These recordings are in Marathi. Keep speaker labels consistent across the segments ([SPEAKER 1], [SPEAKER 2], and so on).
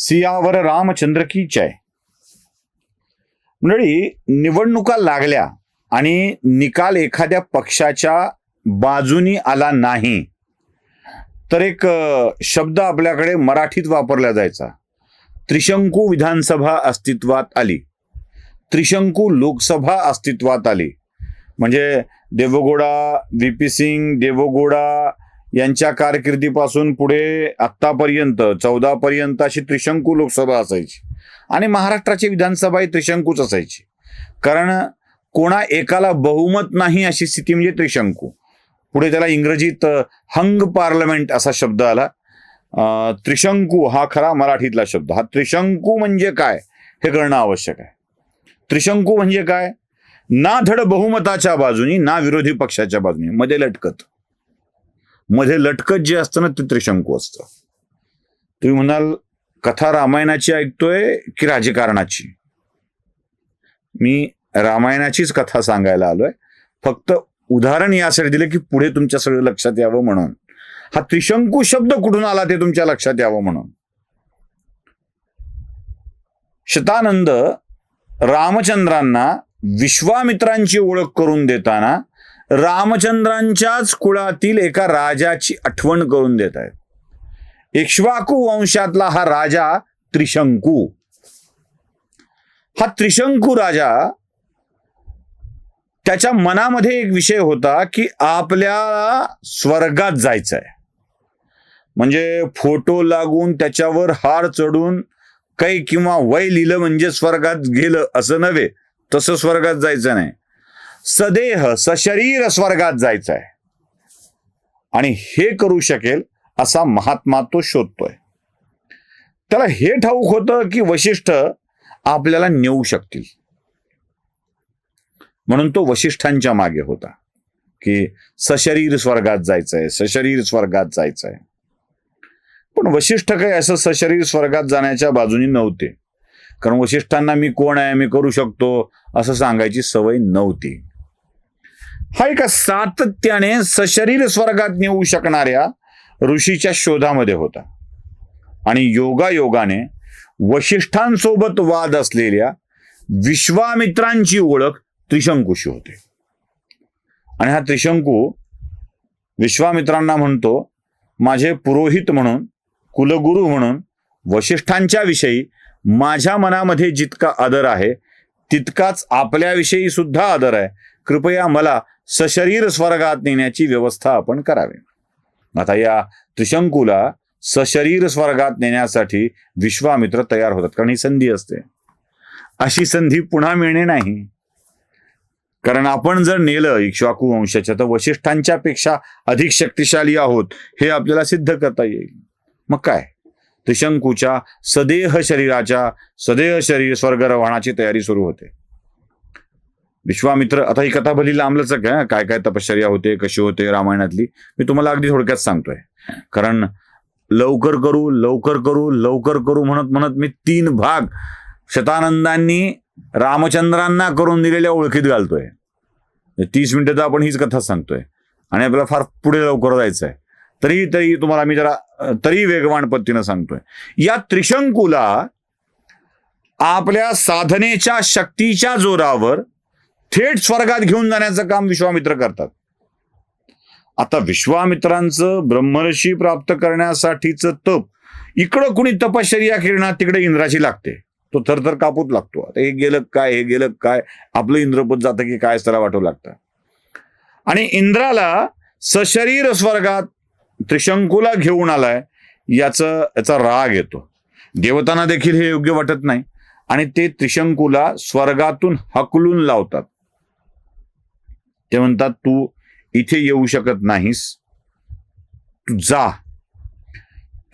[SPEAKER 1] सियावर रामचंद्र की जय. मंडळी, निवडणुका लागल्या आणि निकाल एखाद्या पक्षाच्या बाजूनी आला नाही तर एक शब्द आपल्याकडे मराठीत वापरला जायचा, त्रिशंकू विधानसभा अस्तित्वात आली, त्रिशंकू लोकसभा अस्तित्वात आली. म्हणजे देवेगौडा, व्ही.पी. सिंग, देवेगौडा यांच्या कारकिर्दीपासून पुढे आत्तापर्यंत 14 पर्यंत अशी त्रिशंकू लोकसभा असायची आणि महाराष्ट्राची विधानसभा ही त्रिशंकूच असायची. कारण कोणा एकाला बहुमत नाही अशी स्थिती म्हणजे त्रिशंकू. पुढे त्याला इंग्रजीत हंग पार्लमेंट असा शब्द आला. त्रिशंकू हा खरा मराठीतला शब्द. हा त्रिशंकू म्हणजे काय हे कळणं आवश्यक आहे. त्रिशंकू म्हणजे काय? ना धड बहुमताच्या बाजूनी ना विरोधी पक्षाच्या बाजूनी, मध्ये लटकत जे असतं ना ते त्रिशंकू असतं. तुम्ही म्हणाल कथा रामायणाची ऐकतोय की राजकारणाची? मी रामायणाचीच कथा सांगायला आलोय, फक्त उदाहरण यासाठी दिलं की पुढे तुमच्या सगळं लक्षात यावं म्हणून. हा त्रिशंकू शब्द कुठून आला ते तुमच्या लक्षात यावं म्हणून. शतानंद रामचंद्रांना विश्वामित्रांची ओळख करून देताना रामचंद्रांच्याच कुळातील एका राजाची आठवण करून देत आहेत. इक्ष्वाकू वंशातला हा राजा त्रिशंकू. हा त्रिशंकू राजा, त्याच्या मनामध्ये एक विषय होता की आपल्याला स्वर्गात जायचंय. म्हणजे फोटो लागून त्याच्यावर हार चढून काही किंवा वय लिहिलं म्हणजे स्वर्गात गेलं असं नव्हे. तसं स्वर्गात जायचं नाही. सदेह सशरीर स्वर्गात जायचं आहे. आणि हे करू शकेल असा महात्मा तो शोधतोय. त्याला हे ठाऊक होतं की वशिष्ठ आपल्याला नेऊ शकतील, म्हणून तो वशिष्ठांच्या मागे होता की सशरीर स्वर्गात जायचंय, सशरीर स्वर्गात जायचंय. पण वशिष्ठ काही असं सशरीर स्वर्गात जाण्याच्या बाजूनी नव्हते. कारण वशिष्ठांना मी कोण आहे, मी करू शकतो असं सांगायची सवय नव्हती. हा एका सातत्याने सशरीर स्वर्गात नेऊ शकणाऱ्या ऋषीच्या शोधामध्ये होता. आणि योगायोगाने वशिष्ठांसोबत वाद असलेल्या विश्वामित्रांची ओळख त्रिशंकूशी होते. आणि हा त्रिशंकू विश्वामित्रांना म्हणतो, माझे पुरोहित म्हणून, कुलगुरू म्हणून वशिष्ठांच्या विषयी माझ्या मनामध्ये जितका आदर आहे तितकाच आपल्याविषयी सुद्धा आदर आहे. कृपया मला सशरीर स्वर्गात नेण्याची व्यवस्था आपण करावी. आता या त्रिशंकूला सशरीर स्वर्गात नेण्यासाठी विश्वामित्र तयार होतात. कारण ही संधी असते, अशी संधी पुन्हा मिळणे नाही. कारण आपण जर नेलं इक्ष्वाकू वंशाच्या तर वशिष्ठांच्या पेक्षा अधिक शक्तिशाली आहोत हे आपल्याला सिद्ध करता येईल. मग काय, त्रिशंकूच्या सदेह शरीर स्वर्ग रवानाची तयारी सुरू होते. विश्वामित्र, आता ही कथा भली लांबलचक आहे, काय काय तपश्चर्या होते, कशी होते रामायणातली, मी तुम्हाला अगदी थोडक्यात सांगतोय. कारण लवकर करू म्हणत मी 3 भाग शतानंदांनी रामचंद्रांना करून दिलेल्या ओळखीत घालतोय. 30 मिनिटं तर आपण हीच कथा सांगतोय आणि आपल्याला फार पुढे लवकर जायचं आहे. तरी तुम्हाला मी तरी वेगवान पद्धतीनं सांगतोय. या त्रिशंकूला आपल्या साधनेच्या शक्तीच्या जोरावर थेट स्वर्गात घेऊन जाण्याचं काम विश्वामित्र करतात. आता विश्वामित्रांचं ब्रह्मर्षी प्राप्त करण्यासाठीचं तप, इकडं कुणी तपश्चर्या किरणा तिकडे इंद्राची लागते. तो थरथर कापूत लागतो. आता हे गेलं काय आपलं इंद्रपद जातं की काय त्याला वाटू लागतं. आणि इंद्राला सशरीर स्वर्गात त्रिशंकूला घेऊन आलाय याचा राग येतो. देवतांना देखील हे योग्य वाटत नाही आणि ते त्रिशंकूला स्वर्गातून हकलून लावतात. ते म्हणतात, तू इथे येऊ शकत नाहीस, तू जा.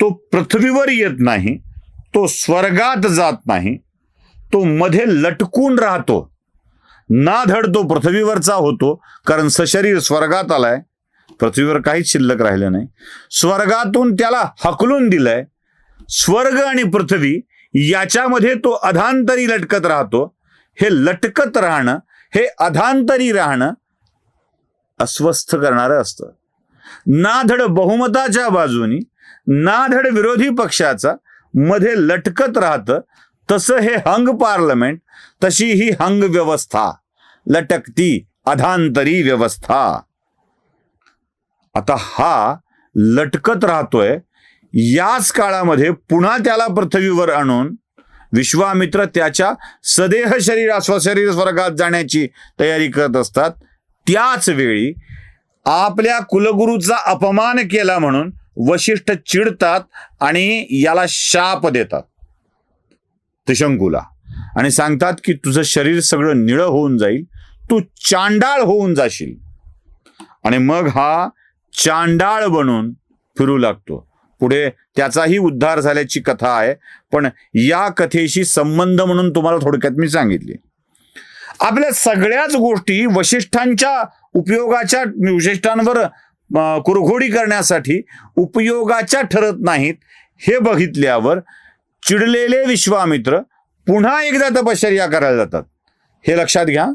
[SPEAKER 1] तो पृथ्वीवर येत नाही, तो स्वर्गात जात नाही, तो मध्ये लटकून राहतो. ना धड तो पृथ्वीवरचा होतो, कारण सशरीर स्वर्गात आलाय, पृथ्वीवर काहीच शिल्लक राहिलं नाही. स्वर्गातून त्याला हकलून दिलंय. स्वर्ग आणि पृथ्वी याच्यामध्ये तो अधांतरी लटकत राहतो. हे लटकत राहणं, हे अधांतरी राहणं अस्वस्थ करणारं असतं. ना धड बहुमताच्या बाजूनी, ना धड विरोधी पक्षाचा, मध्ये लटकत राहतं, तसं हे हंग पार्लमेंट, तशी ही हंग व्यवस्था, लटकती अधांतरी व्यवस्था. आता हा लटकत राहतोय, याच काळामध्ये पुन्हा त्याला पृथ्वीवर आणून विश्वामित्र त्याच्या सदेह स्वशरीर स्वर्गात जाण्याची तयारी करत असतात. त्याच वेळी आपल्या कुलगुरूचा अपमान केला म्हणून वशिष्ठ चिडतात आणि याला शाप देतात त्रिशंकूला, आणि सांगतात की तुझं शरीर सगळं निळं होऊन जाईल, तू चांडाळ होऊन जाशील. आणि मग हा चांडाळ बनून फिरू लागतो. पुढे त्याचाही उद्धार झाल्याची कथा आहे, पण या कथेशी संबंध म्हणून तुम्हाला थोडक्यात मी सांगितली. आपल्या सगळ्याच गोष्टी वशिष्ठांवर कुरघोडी करण्यासाठी उपयोगाच्या ठरत नाहीत, हे बघितल्यावर चिडलेले विश्वामित्र पुन्हा एकदा तपश्चर्या करायला जातात. हे लक्षात घ्या,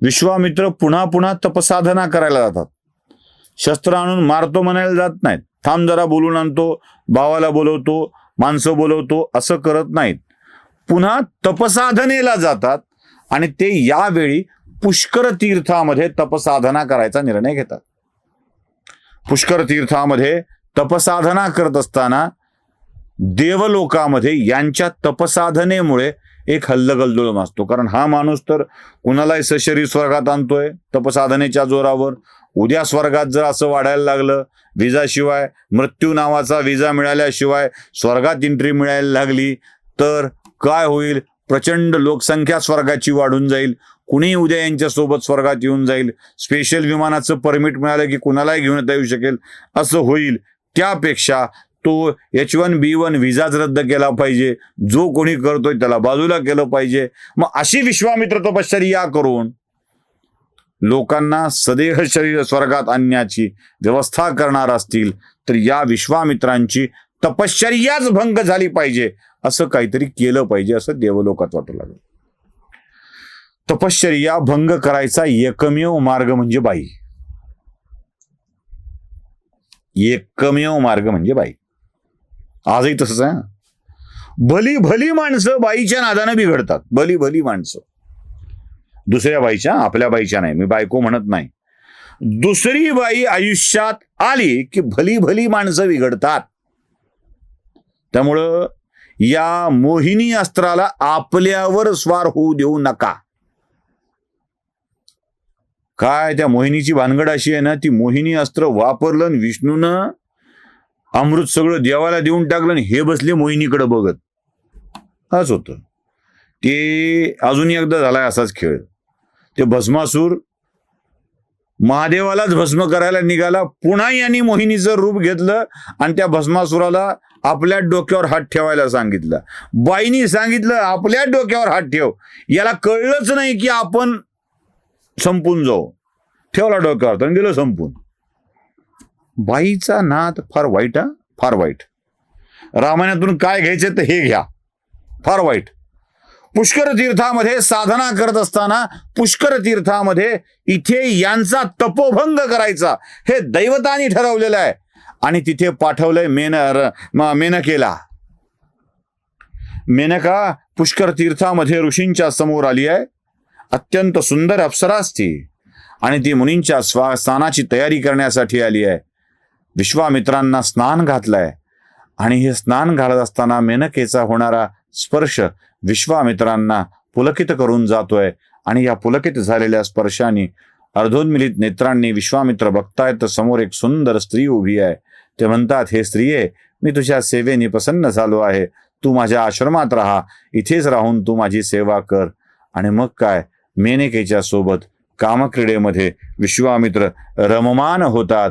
[SPEAKER 1] विश्वामित्र पुन्हा पुन्हा तपसाधना करायला जातात. शस्त्र आणून मारतो म्हणायला जात नाहीत, थांब जरा बोलून आणतो, भावाला बोलवतो, माणसं बोलवतो, असं करत नाहीत. पुन्हा तपसाधनेला जातात आणि ते यावेळी पुष्कर तीर्थामध्ये तपसाधना करायचा निर्णय घेतात. पुष्कर तीर्थामध्ये तपसाधना करत असताना देवलोकामध्ये यांच्या तपसाधनेमुळे एक हल्लगल्लोळ माजतो. कारण हा माणूस तर कुणालाही सशरीर स्वर्गात आणतोय तपसाधनेच्या जोरावर. उद्या स्वर्गात जर असं वाढायला लागलं, विजाशिवाय, मृत्यू नावाचा विजा मिळाल्याशिवाय स्वर्गात एंट्री मिळायला लागली तर काय होईल? प्रचंड लोकसंख्या स्वर्गाची वाढून जाईल. कुणी उद्या यांच्यासोबत स्वर्गात येऊन जाईल. स्पेशल विमानाचं परमिट मिळालं की कुणालाही घेऊन येता येऊ शकेल, असं होईल. त्यापेक्षा तो H1B1 विजाच रद्द केला पाहिजे. जो कोणी करतोय त्याला बाजूला केलं पाहिजे. मग अशी विश्वामित्र तपश्चर्या करून लोकांना सदेह शरीर स्वर्गात आणण्याची व्यवस्था करणार असतील तर या विश्वामित्रांची तपश्चर्याच भंग झाली पाहिजे, असं काहीतरी केलं पाहिजे, असं देवलोकात वाटू लागलं. तपश्चर्या भंग करायचा एकमेव मार्ग म्हणजे बाई. एकमेव मार्ग म्हणजे बाई. आजही तसंच आहे. भली भली माणसं बाईच्या नादानं बिघडतात. भली भली माणसं, दुसऱ्या बाईच्या, आपल्या बाईच्या नाही, मी बायको म्हणत नाही. दुसरी बाई आयुष्यात आली की भली भली माणसं बिघडतात. त्यामुळं या मोहिनी अस्त्राला आपल्यावर स्वार होऊ देऊ नका. काय त्या मोहिनीची भानगड अशी आहे ना, ती मोहिनी अस्त्र वापरलं आणि विष्णूनं अमृत सगळं देवाला देऊन टाकलं आणि हे बसले मोहिनीकडे बघत. असं होतं ते. अजून एकदा झालाय असाच खेळ. ते भस्मासूर महादेवालाच भस्म करायला निघाला, पुन्हा यांनी मोहिनीचं रूप घेतलं आणि त्या भस्मासुराला आपल्या डोक्यावर हात ठेवायला सांगितलं. बाईनी सांगितलं आपल्या डोक्यावर हात ठेव. याला कळलंच नाही की आपण संपून जाऊ. ठेवला डोक्यावर आणि गेलो संपून. बाईचा नाद फार वाईट, फार वाईट. रामायणातून काय घ्यायचे तर हे घ्या, फार वाईट. पुष्कर तीर्थामध्ये साधना करत असताना पुष्कर तीर्थामध्ये इथे यांचा तपोभंग करायचा हे दैवतानी ठरवलेलं आहे आणि तिथे पाठवलंय मेनकेला. मेनका पुष्कर तीर्थामध्ये ऋषींच्या समोर आली आहे. अत्यंत सुंदर अप्सरा असती आणि ती मुनींच्या स्नानाची तयारी करण्यासाठी आली आहे. विश्वामित्रांना स्नान घातलंय आणि हे स्नान घालत असताना मेनकेचा होणारा स्पर्श विश्वामित्रांना पुलकित करून जातोय आणि या पुलकित झालेल्या स्पर्शाने अर्धोन्मिलित नेत्रांनी विश्वामित्र बघतायत तर समोर एक सुंदर स्त्री उभी आहे. ते म्हणतात, हे स्त्रिये, मी तुझ्या सेवेने प्रसन्न झालो आहे. तू माझ्या आश्रमात राहा, इथेच राहून तू माझी सेवा कर. आणि मग काय, मेनकेच्या सोबत कामक्रीडेमध्ये विश्वामित्र रममान होतात.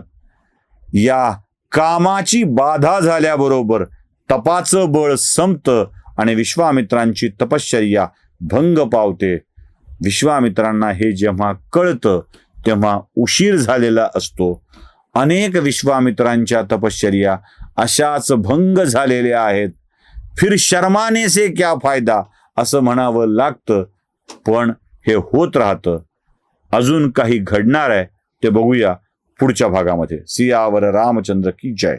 [SPEAKER 1] या कामाची बाधा झाल्याबरोबर तपाचं बळ संपतं आणि विश्वामित्रांची तपश्चर्या भंग पावते. विश्वामित्रांना हे जेव्हा कळतं तेव्हा उशीर झालेला असतो. अनेक विश्वामित्रांच्या तपश्चर्या अशाच भंग झालेल्या आहेत. फिर शर्माने से क्या फायदा असं म्हणावं लागतं, पण हे होत राहतं. अजून काही घडणार आहे ते बघूया पुढच्या भागामध्ये. सियावर रामचंद्र की जय.